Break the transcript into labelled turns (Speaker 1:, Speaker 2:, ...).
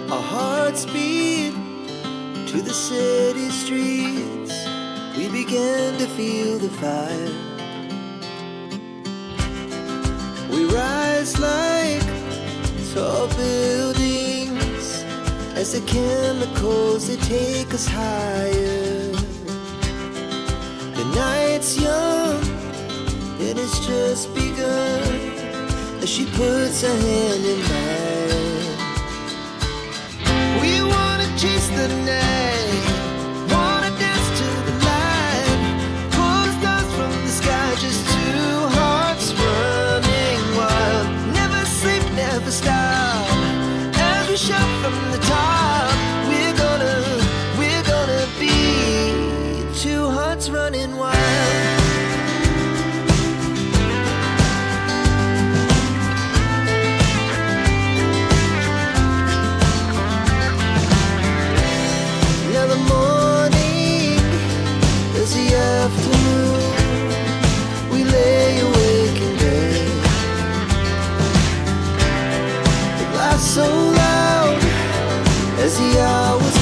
Speaker 1: Our hearts beat to the city streets. We began to feel the fire. We rise like tall buildings as the chemicals, they take us higher. The night's young and it's just begun as she puts her hand in mine. We wanna chase the night, wanna dance to the light, pull stars from the sky, just two hearts running wild. Never sleep, never stop, as we shout from the top. We're gonna be two hearts running wild. Now the morning is the afternoon. We lay awake in bed. The laughs so loud as the hours